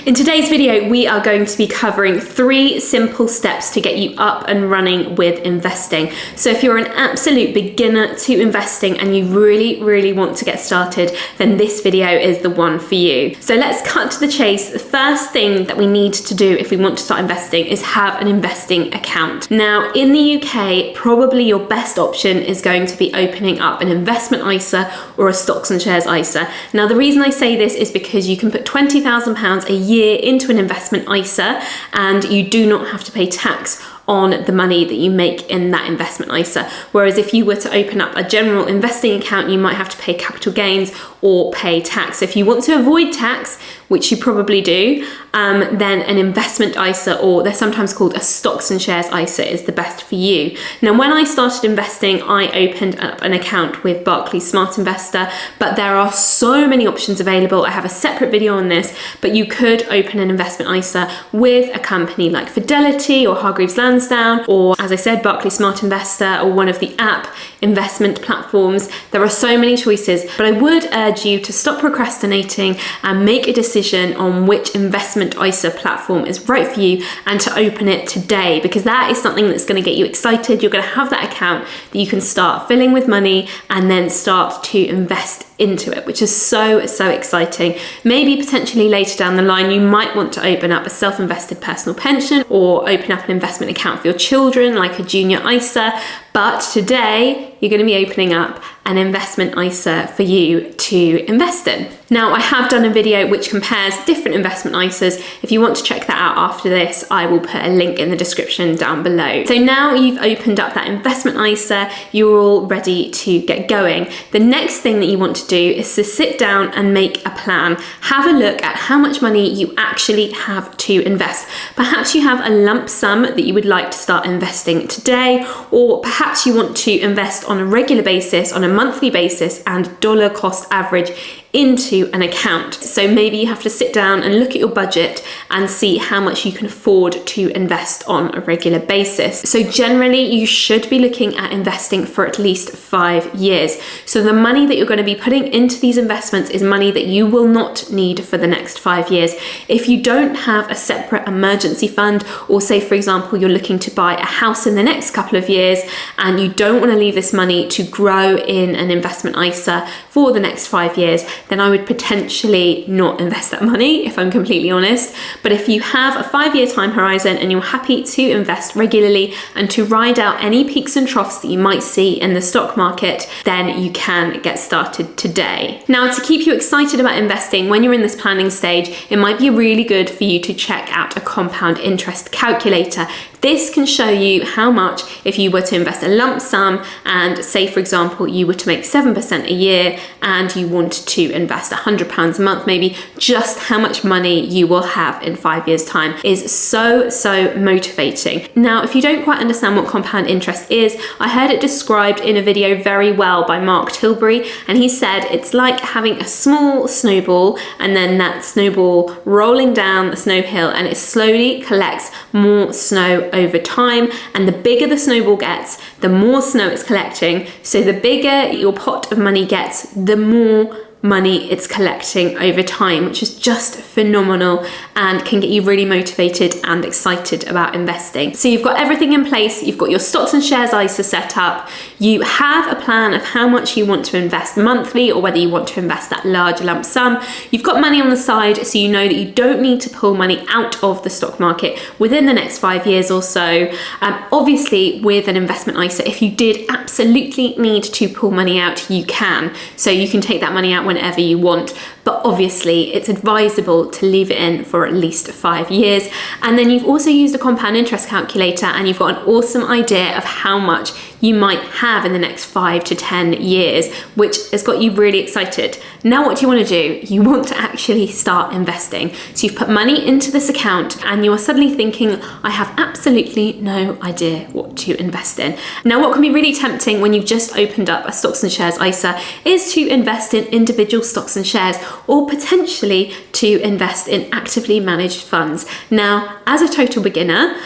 In today's video, we are going to be covering 3 simple steps to get you up and running with investing. So if you're an absolute beginner to investing and you really want to get started, then this video is the one for you. So let's cut to the chase. The first thing that we need to do if we want to start investing is have an investing account. Now, in the UK, probably your best option is going to be opening up an investment ISA or a stocks and shares ISA. Now, the reason I say this is because you can put £20,000 a year into an investment ISA and you do not have to pay tax on the money that you make in that investment ISA. Whereas if you were to open up a general investing account, you might have to pay capital gains or pay tax. So if you want to avoid tax, which you probably do, then an investment ISA, or they're sometimes called a stocks and shares ISA, is the best for you. Now, when I started investing, I opened up an account with Barclays Smart Investor, but there are so many options available. I have a separate video on this, but you could open an investment ISA with a company like Fidelity or Hargreaves Lansdown, or as I said, Barclays Smart Investor, or one of the app investment platforms. There are so many choices, but I would urge you to stop procrastinating and make a decision on which investment ISA platform is right for you and to open it today, because that is something that's going to get you excited. You're going to have that account that you can start filling with money and then start to invest into it, which is so exciting. Maybe potentially later down the line, you might want to open up a self-invested personal pension or open up an investment account for your children, like a junior ISA. But today, you're going to be opening up an investment ISA for you to invest in. Now, I have done a video which compares different investment ISAs. If you want to check that out after this, I will put a link in the description down below. So now you've opened up that investment ISA, you're all ready to get going. The next thing that you want to do is to sit down and make a plan. Have a look at how much money you actually have to invest. Perhaps you have a lump sum that you would like to start investing today, or perhaps you want to invest on a regular basis, on a monthly basis, and dollar cost average into an account. So maybe you have to sit down and look at your budget and see how much you can afford to invest on a regular basis. So generally, you should be looking at investing for at least 5 years. So the money that you're going to be putting into these investments is money that you will not need for the next 5 years. If you don't have a separate emergency fund, or say, for example, you're looking to buy a house in the next couple of years and you don't want to leave this money to grow in an investment ISA for the next 5 years, then I would potentially not invest that money, if I'm completely honest. But if you have a 5-year time horizon and you're happy to invest regularly and to ride out any peaks and troughs that you might see in the stock market, then you can get started today. Now, to keep you excited about investing, when you're in this planning stage, it might be really good for you to check out a compound interest calculator. This can show you how much, if you were to invest a lump sum and say, for example, you were to make 7% a year and you wanted to invest £100 a month, maybe just how much money you will have in 5 years' time is so motivating. Now, if you don't quite understand what compound interest is, I heard it described in a video very well by Mark Tilbury, and he said it's like having a small snowball and then that snowball rolling down the snow hill, and it slowly collects more snow over time, and the bigger the snowball gets, the more snow it's collecting. So the bigger your pot of money gets, the more money it's collecting over time, which is just phenomenal and can get you really motivated and excited about investing. So you've got everything in place. You've got your stocks and shares ISA set up. You have a plan of how much you want to invest monthly, or whether you want to invest that large lump sum. You've got money on the side, so you know that you don't need to pull money out of the stock market within the next 5 years or so. Obviously, with an investment ISA, if you did absolutely need to pull money out, you can. So you can take that money out whenever you want, but obviously it's advisable to leave it in for at least 5 years. And then you've also used a compound interest calculator, and you've got an awesome idea of how much you might have in the next 5 to 10 years, which has got you really excited. Now, what do you want to do? You want to actually start investing. So you've put money into this account and you are suddenly thinking, I have absolutely no idea what to invest in. Now, what can be really tempting when you've just opened up a stocks and shares ISA is to invest in individual stocks and shares, or potentially to invest in actively managed funds. Now, as a total beginner,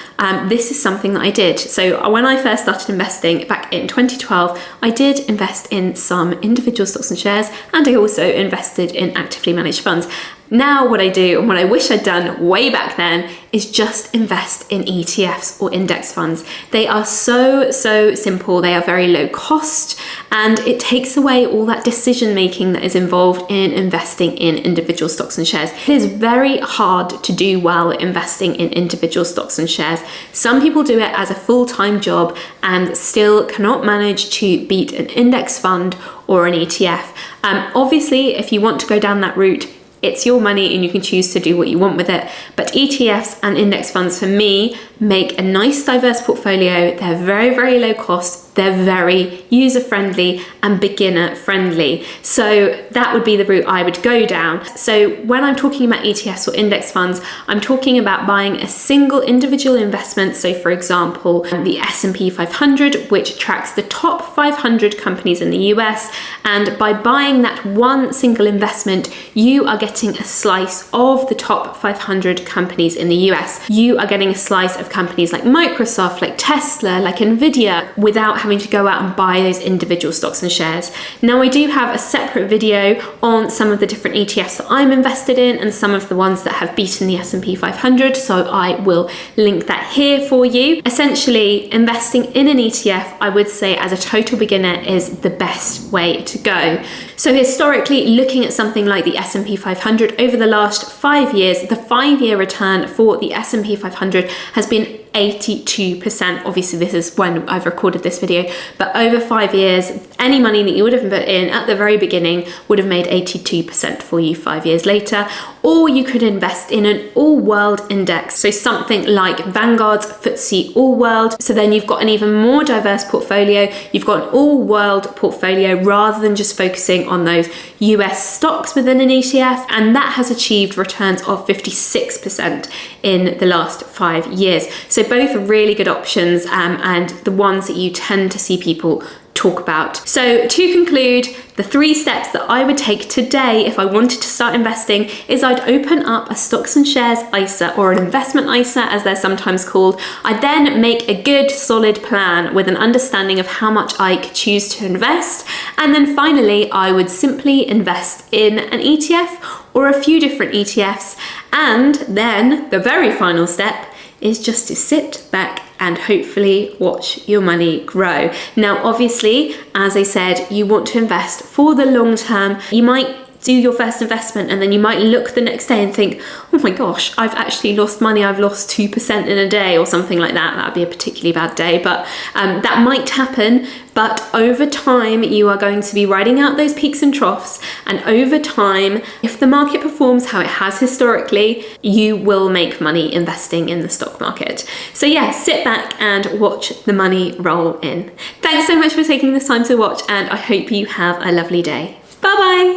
this is something that I did. So when I first started investing back in 2012, I did invest in some individual stocks and shares, and I also invested in actively managed funds. Now what I do, and what I wish I'd done way back then, is just invest in ETFs or index funds. They are so simple, they are very low cost, and it takes away all that decision making that is involved in investing in individual stocks and shares. It is very hard to do well investing in individual stocks and shares. Some people do it as a full-time job and still cannot manage to beat an index fund or an ETF. Obviously, if you want to go down that route, it's your money and you can choose to do what you want with it. But ETFs and index funds, for me, make a nice diverse portfolio. They're very low cost. They're very user-friendly and beginner-friendly. So that would be the route I would go down. So when I'm talking about ETFs or index funds, I'm talking about buying a single individual investment. So for example, the S&P 500, which tracks the top 500 companies in the US. And by buying that one single investment, you are getting a slice of the top 500 companies in the US. You are getting a slice of companies like Microsoft, like Tesla, like Nvidia, without having to go out and buy those individual stocks and shares. Now, I do have a separate video on some of the different ETFs that I'm invested in and some of the ones that have beaten the S&P 500, so I will link that here for you. Essentially, investing in an ETF, I would say as a total beginner, is the best way to go. So historically, looking at something like the S&P 500 over the last 5 years, the 5-year return for the S&P 500 has been 82%. Obviously, this is when I've recorded this video, but over 5 years, any money that you would have put in at the very beginning would have made 82% for you 5 years later. Or you could invest in an all-world index, so something like Vanguard's FTSE All-World. So then you've got an even more diverse portfolio. You've got an all-world portfolio rather than just focusing on those US stocks within an ETF, and that has achieved returns of 56% in the last 5 years. So both are really good options, and the ones that you tend to see people talk about. So to conclude, the 3 steps that I would take today if I wanted to start investing is I'd open up a stocks and shares ISA, or an investment ISA as they're sometimes called. I'd then make a good solid plan with an understanding of how much I could choose to invest. And then finally, I would simply invest in an ETF or a few different ETFs. And then the very final step is just to sit back and hopefully watch your money grow. Now, obviously, as I said, you want to invest for the long term. You might do your first investment and then you might look the next day and think, oh my gosh, I've actually lost money. I've lost 2% in a day or something like that. That'd be a particularly bad day, but that might happen. But over time, you are going to be riding out those peaks and troughs. And over time, if the market performs how it has historically, you will make money investing in the stock market. So yeah, sit back and watch the money roll in. Thanks so much for taking this time to watch, and I hope you have a lovely day. Bye-bye.